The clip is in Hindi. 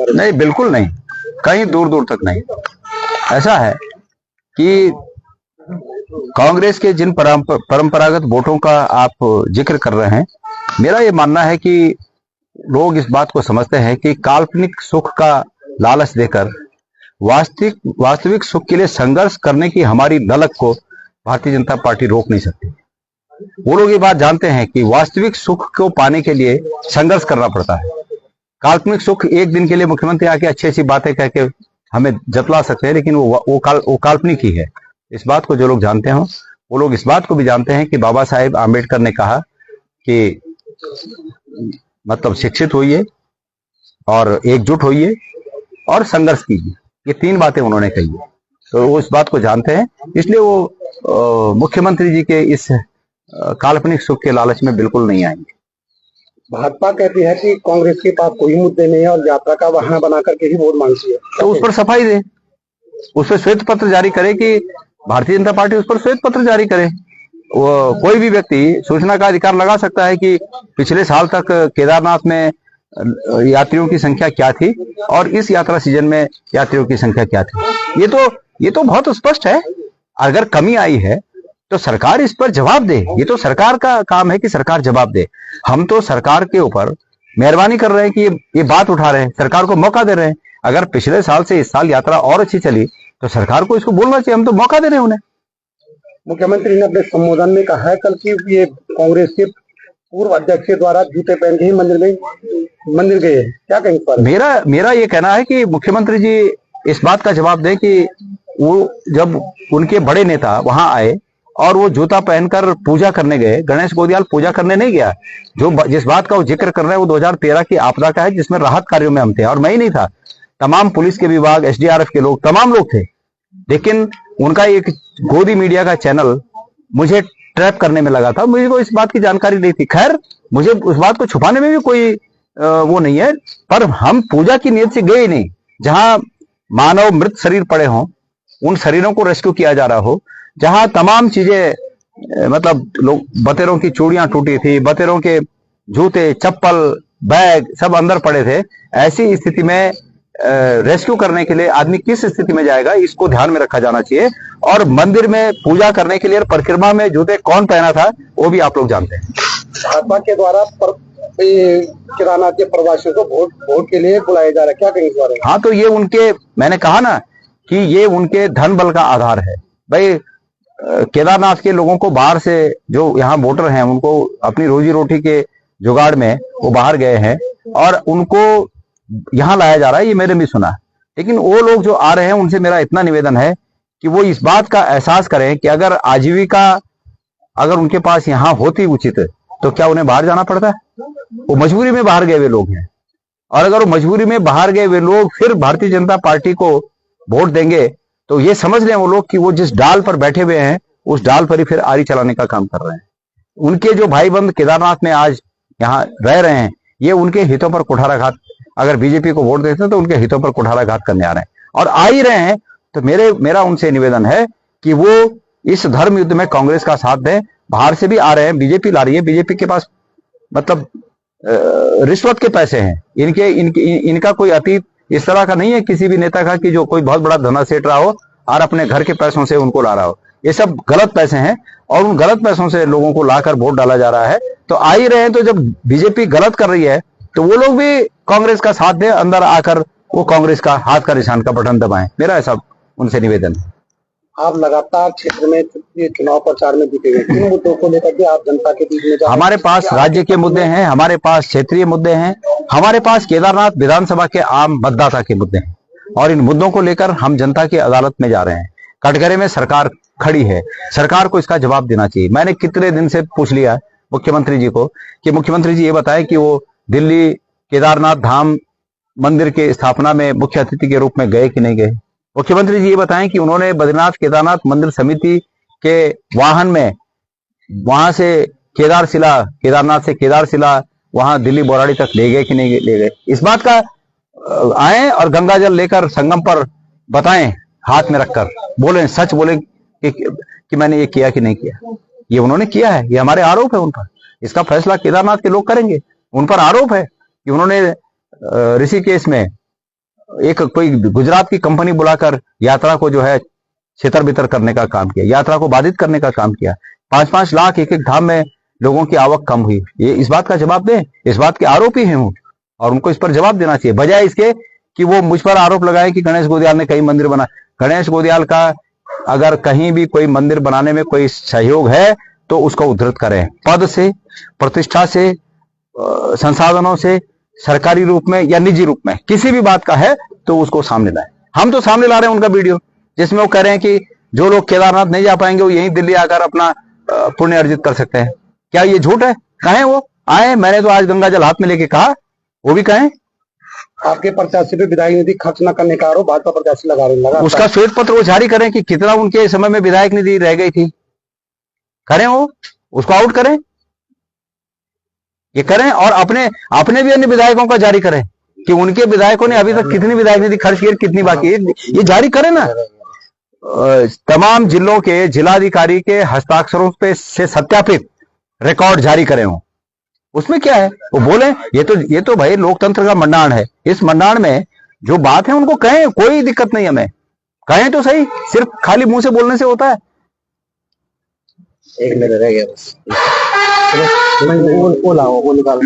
बारे में? नहीं, बिल्कुल नहीं, कहीं दूर दूर तक नहीं। ऐसा है कि कांग्रेस के जिन परंपरागत वोटों का आप जिक्र कर रहे हैं, मेरा ये मानना है कि लोग इस बात को समझते हैं कि काल्पनिक सुख का लालच देकर वास्तविक सुख के लिए संघर्ष करने की हमारी ललक को भारतीय जनता पार्टी रोक नहीं सकती। वो लोग ये बात जानते हैं कि वास्तविक सुख को पाने के लिए संघर्ष करना पड़ता है। काल्पनिक सुख एक दिन के लिए मुख्यमंत्री आके अच्छी अच्छी बातें कह के हमें जतला सकते हैं, लेकिन वो काल्पनिक ही है। इस बात को जो लोग जानते हो, वो लोग इस बात को भी जानते हैं कि बाबा साहेब आम्बेडकर ने कहा कि मतलब शिक्षित होइए और एकजुट होइए और संघर्ष कीजिए, ये 3 बातें उन्होंने कही है। तो वो इस बात को जानते हैं, इसलिए वो मुख्यमंत्री जी के इस काल्पनिक सुख के लालच में बिल्कुल नहीं आएंगे। भाजपा कहती है कि कांग्रेस के पास कोई मुद्दे नहीं है और यात्रा का बहाना बना करके ही वोट मांगती है, तो उस पर सफाई दे, उस पर श्वेत पत्र जारी करे कि भारतीय जनता पार्टी उस पर श्वेत पत्र जारी करे। कोई भी व्यक्ति सूचना का अधिकार लगा सकता है कि पिछले साल तक केदारनाथ में यात्रियों की संख्या क्या थी और इस यात्रा सीजन में यात्रियों की संख्या क्या थी। ये तो बहुत स्पष्ट है। अगर कमी आई है तो सरकार इस पर जवाब दे। ये तो सरकार का काम है कि सरकार जवाब दे। हम तो सरकार के ऊपर मेहरबानी कर रहे हैं कि ये बात उठा रहे हैं, सरकार को मौका दे रहे हैं। अगर पिछले साल से इस साल यात्रा और अच्छी चली तो सरकार को इसको बोलना चाहिए, हम तो मौका दे रहे हैं उन्हें। मुख्यमंत्री ने अपने संबोधन में कहा है कल की ये कांग्रेस के पूर्व अध्यक्ष के द्वारा जूते पहन के ही मंदिर गए हैं, क्या कहेंगे इस पर? मेरा ये कहना है कि मुख्यमंत्री जी इस बात का जवाब दें कि वो जब उनके बड़े नेता वहां आए और वो जूता पहनकर पूजा करने गए, गणेश गोदियाल पूजा करने नहीं गया। जिस बात का वो जिक्र कर रहे हैं वो 2013 की आपदा का है, जिसमें राहत कार्यों में हम थे और मैं ही नहीं था, तमाम पुलिस के विभाग, एसडीआरएफ के लोग, तमाम लोग थे। लेकिन उनका एक गोदी मीडिया का चैनल मुझे ट्रैप करने में लगा था, मुझे को इस बात की जानकारी नहीं थी। खैर, मुझे उस बात को छुपाने में भी कोई वो नहीं है, पर हम पूजा की नीयत से गए नहीं। जहां मानव मृत शरीर पड़े हों, उन शरीरों को रेस्क्यू किया जा रहा हो, जहां तमाम चीजें मतलब लोग, बतेरों की चूड़ियां टूटी थी, बतेरों के जूते, चप्पल, बैग सब अंदर पड़े थे, ऐसी स्थिति में रेस्क्यू करने के लिए आदमी किस स्थिति में जाएगा, इसको ध्यान में रखा जाना चाहिए। और मंदिर में पूजा करने के लिए परिक्रमा में जूते कौन पहना था वो भी आप लोग जानते हैं। भाजपा के द्वारा केदारनाथ के प्रवासियों को वोट के लिए बुलाया जा रहा है, क्या कहेंगे इस बारे में? हाँ, तो ये उनके, मैंने कहा ना कि ये उनके धन बल का आधार है। भाई, केदारनाथ के लोगों को बाहर से, जो यहाँ वोटर हैं, उनको अपनी रोजी रोटी के जुगाड़ में वो बाहर गए हैं और उनको यहाँ लाया जा रहा है, ये मैंने भी सुना। लेकिन वो लोग जो आ रहे हैं उनसे मेरा इतना निवेदन है कि वो इस बात का एहसास करें कि अगर आजीविका अगर उनके पास यहाँ होती उचित, तो क्या उन्हें बाहर जाना पड़ता है? वो मजबूरी में बाहर गए हुए लोग हैं, और अगर वो मजबूरी में बाहर गए हुए लोग फिर भारतीय जनता पार्टी को वोट देंगे तो ये समझ लें वो लोग कि वो जिस डाल पर बैठे हुए हैं उस डाल पर ही फिर आरी चलाने का काम कर रहे हैं। उनके जो भाई बंद केदारनाथ में आज यहाँ रह रहे हैं, ये उनके हितों पर कुठाराघात, अगर बीजेपी को वोट देते हैं तो उनके हितों पर कुठाराघात करने आ रहे हैं और आ ही रहे हैं। तो मेरा उनसे निवेदन है कि वो इस धर्म युद्ध में कांग्रेस का साथ दें। बाहर से भी आ रहे हैं, बीजेपी ला रही है, बीजेपी के पास मतलब रिश्वत के पैसे हैं, इनका कोई अतीत इस तरह का नहीं है किसी भी नेता का कि जो कोई बहुत बड़ा धना सेठ रहा हो और अपने घर के पैसों से उनको ला रहा हो। ये सब गलत पैसे हैं और उन गलत पैसों से लोगों को लाकर वोट डाला जा रहा है। तो आ ही रहे हैं, तो जब बीजेपी गलत कर रही है तो वो लोग भी कांग्रेस का साथ दें, अंदर आकर वो कांग्रेस का हाथ का निशान का बटन दबाएं। मेरा ऐसा उनसे निवेदन है। आप लगातार क्षेत्र में चुनाव प्रचार में जुटे हुए, किन मुद्दों को लेकर के आप जनता के बीच में? हमारे पास राज्य के मुद्दे हैं, हमारे पास क्षेत्रीय मुद्दे हैं, हमारे पास केदारनाथ विधानसभा के आम मतदाता के मुद्दे हैं और इन मुद्दों को लेकर हम जनता की अदालत में जा रहे हैं। कटघरे में सरकार खड़ी है, सरकार को इसका जवाब देना चाहिए। मैंने कितने दिन से पूछ लिया मुख्यमंत्री जी को कि मुख्यमंत्री जी ये बताएं कि वो दिल्ली केदारनाथ धाम मंदिर के स्थापना में मुख्य अतिथि के रूप में गए कि नहीं गए। मुख्यमंत्री जी ये बताएं कि उन्होंने बद्रीनाथ केदारनाथ मंदिर समिति के वाहन में वहां से केदारनाथ से केदारशिला वहां दिल्ली बोराड़ी तक ले गए कि नहीं ले गए। इस बात का आए और गंगा जल लेकर संगम पर बताएं, हाथ में रखकर बोलें, सच बोलें कि मैंने ये किया कि नहीं किया। ये उन्होंने किया है, ये हमारे आरोप है उन पर। इसका फैसला केदारनाथ के लोग करेंगे। उन पर आरोप है कि उन्होंने ऋषिकेश में एक कोई गुजरात की कंपनी बुलाकर यात्रा को जो है छितर बितर करने का काम किया, यात्रा को बाधित करने का काम किया। 5-5 लाख एक एक धाम में लोगों की आवक कम हुई। ये इस बात का जवाब दें, इस बात के आरोपी हैं वो, और उनको इस पर जवाब देना चाहिए, बजाय इसके कि वो मुझ पर आरोप लगाए कि गणेश गोदियाल ने कई मंदिर बना। गणेश गोदियाल का अगर कहीं भी कोई मंदिर बनाने में कोई सहयोग है तो उसको उद्धृत करें, पद से, प्रतिष्ठा से, संसाधनों से, सरकारी रूप में या निजी रूप में, किसी भी बात का है तो उसको सामने लाए। हम तो सामने ला रहे हैं उनका वीडियो जिसमें वो कह रहे हैं कि जो लोग केदारनाथ नहीं जा पाएंगे वो यहीं दिल्ली आकर अपना पुण्य अर्जित कर सकते हैं। क्या ये झूठ है? कहें वो आए, मैंने तो आज गंगा जल हाथ में लेके कहा, वो भी कहें। आपके प्रत्याशी पे विधायक निधि खर्च न करने का आरोप भाजपा प्रत्याशी लगा रहे हैं। उसका श्वेत पत्र वो जारी करें कि कितना उनके समय में विधायक निधि रह गई थी, करें वो, उसको आउट करें, ये करें, और अपने भी अन्य विधायकों का जारी करें कि उनके विधायकों ने अभी तक कितनी विधायक निधि खर्च की, कितनी बाकी है, ये जारी करें ना। तमाम जिलों के जिलाधिकारी के हस्ताक्षरों पे से सत्यापित रिकॉर्ड जारी करें हो, उसमें क्या है, वो बोले। ये तो भाई लोकतंत्र का मंडाण है, इस मंडाण में जो बात है उनको कहें, कोई दिक्कत नहीं हमें, कहें तो सही, सिर्फ खाली मुंह से बोलने से होता है। एक मिनट रह गया बस, वो निकालो।